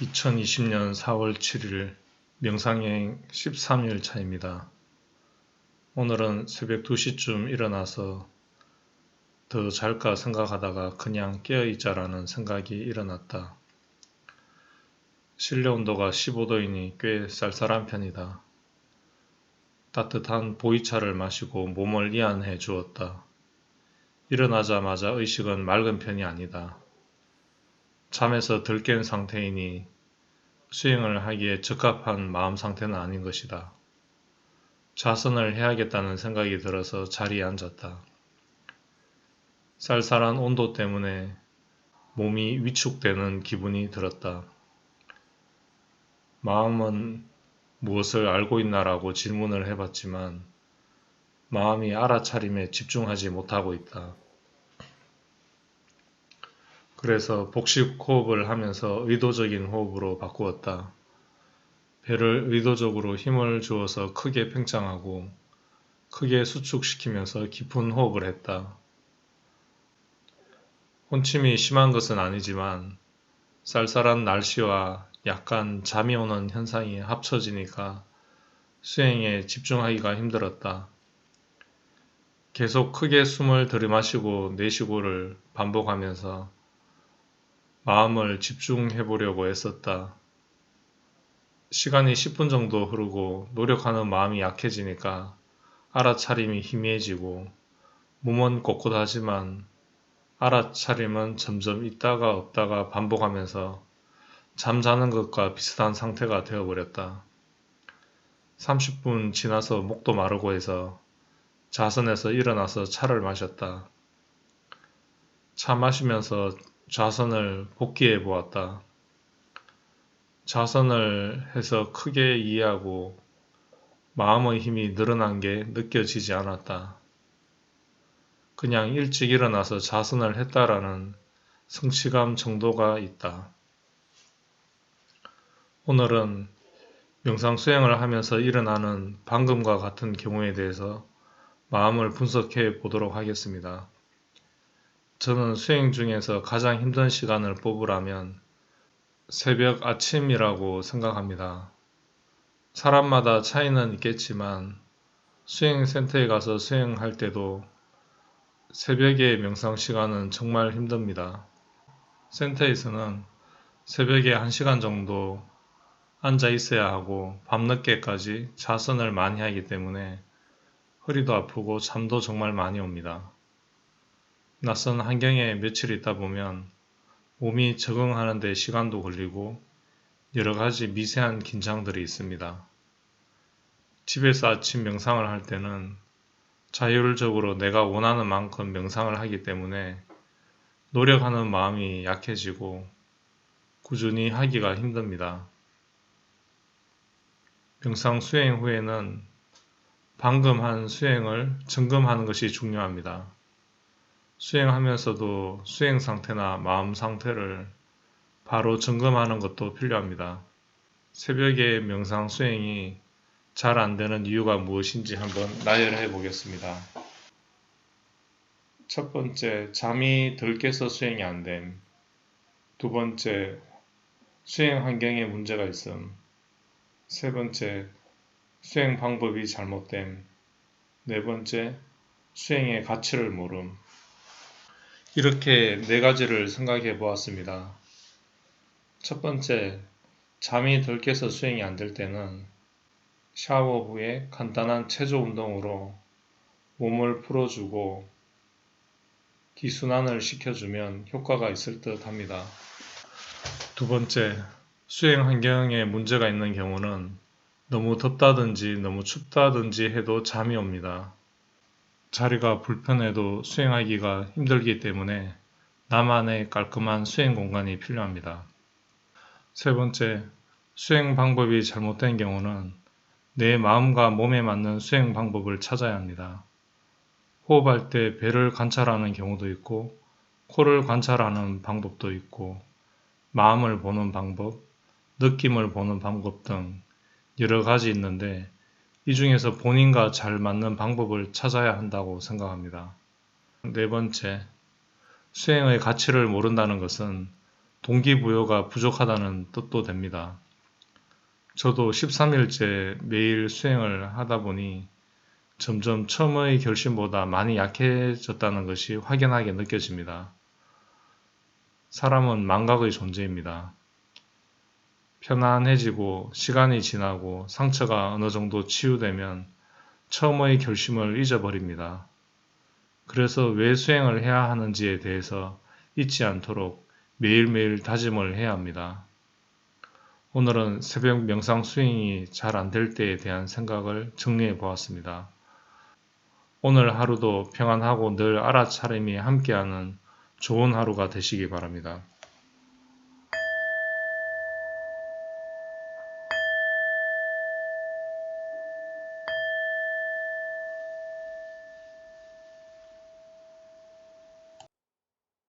2020년 4월 7일 명상여행 13일 차입니다. 오늘은 새벽 2시쯤 일어나서 더 잘까 생각하다가 그냥 깨어있자라는 생각이 일어났다. 실내 온도가 15도이니 꽤 쌀쌀한 편이다. 따뜻한 보이차를 마시고 몸을 이완해 주었다. 일어나자마자 의식은 맑은 편이 아니다. 잠에서 덜 깬 상태이니 수행을 하기에 적합한 마음 상태는 아닌 것이다. 좌선을 해야겠다는 생각이 들어서 자리에 앉았다. 쌀쌀한 온도 때문에 몸이 위축되는 기분이 들었다. 마음은 무엇을 알고 있나라고 질문을 해봤지만 마음이 알아차림에 집중하지 못하고 있다. 그래서 복식 호흡을 하면서 의도적인 호흡으로 바꾸었다. 배를 의도적으로 힘을 주어서 크게 팽창하고 크게 수축시키면서 깊은 호흡을 했다. 혼침이 심한 것은 아니지만 쌀쌀한 날씨와 약간 잠이 오는 현상이 합쳐지니까 수행에 집중하기가 힘들었다. 계속 크게 숨을 들이마시고 내쉬고를 반복하면서 마음을 집중해 보려고 애썼다. 시간이 10분 정도 흐르고 노력하는 마음이 약해지니까 알아차림이 희미해지고 몸은 꼿꼿하지만 알아차림은 점점 있다가 없다가 반복하면서 잠자는 것과 비슷한 상태가 되어버렸다. 30분 지나서 목도 마르고 해서 좌선에서 일어나서 차를 마셨다. 차 마시면서 좌선을 복기해 보았다. 좌선을 해서 크게 이해하고 마음의 힘이 늘어난 게 느껴지지 않았다. 그냥 일찍 일어나서 좌선을 했다라는 성취감 정도가 있다. 오늘은 명상 수행을 하면서 일어나는 방금과 같은 경우에 대해서 마음을 분석해 보도록 하겠습니다. 저는 수행 중에서 가장 힘든 시간을 뽑으라면 새벽 아침이라고 생각합니다. 사람마다 차이는 있겠지만 수행센터에 가서 수행할 때도 새벽의 명상 시간은 정말 힘듭니다. 센터에서는 새벽에 1시간 정도 앉아 있어야 하고 밤늦게까지 좌선을 많이 하기 때문에 허리도 아프고 잠도 정말 많이 옵니다. 낯선 환경에 며칠 있다 보면 몸이 적응하는 데 시간도 걸리고 여러 가지 미세한 긴장들이 있습니다. 집에서 아침 명상을 할 때는 자율적으로 내가 원하는 만큼 명상을 하기 때문에 노력하는 마음이 약해지고 꾸준히 하기가 힘듭니다. 명상 수행 후에는 방금 한 수행을 점검하는 것이 중요합니다. 수행하면서도 수행 상태나 마음 상태를 바로 점검하는 것도 필요합니다. 새벽에 명상 수행이 잘 안 되는 이유가 무엇인지 한번 나열해 보겠습니다. 첫 번째, 잠이 덜 깨서 수행이 안 됨. 두 번째, 수행 환경에 문제가 있음. 세 번째, 수행 방법이 잘못됨. 네 번째, 수행의 가치를 모름. 이렇게 네 가지를 생각해 보았습니다. 첫 번째, 잠이 덜 깨서 수행이 안 될 때는 샤워 후에 간단한 체조 운동으로 몸을 풀어주고 기순환을 시켜주면 효과가 있을 듯 합니다. 두 번째, 수행 환경에 문제가 있는 경우는 너무 덥다든지 너무 춥다든지 해도 잠이 옵니다. 자리가 불편해도 수행하기가 힘들기 때문에 나만의 깔끔한 수행 공간이 필요합니다. 세 번째, 수행 방법이 잘못된 경우는 내 마음과 몸에 맞는 수행 방법을 찾아야 합니다. 호흡할 때 배를 관찰하는 경우도 있고 코를 관찰하는 방법도 있고 마음을 보는 방법, 느낌을 보는 방법 등 여러 가지 있는데 이 중에서 본인과 잘 맞는 방법을 찾아야 한다고 생각합니다. 네 번째, 수행의 가치를 모른다는 것은 동기부여가 부족하다는 뜻도 됩니다. 저도 13일째 매일 수행을 하다 보니 점점 처음의 결심보다 많이 약해졌다는 것이 확연하게 느껴집니다. 사람은 망각의 존재입니다. 편안해지고 시간이 지나고 상처가 어느 정도 치유되면 처음의 결심을 잊어버립니다. 그래서 왜 수행을 해야 하는지에 대해서 잊지 않도록 매일매일 다짐을 해야 합니다. 오늘은 새벽 명상 수행이 잘 안 될 때에 대한 생각을 정리해 보았습니다. 오늘 하루도 평안하고 늘 알아차림이 함께하는 좋은 하루가 되시기 바랍니다.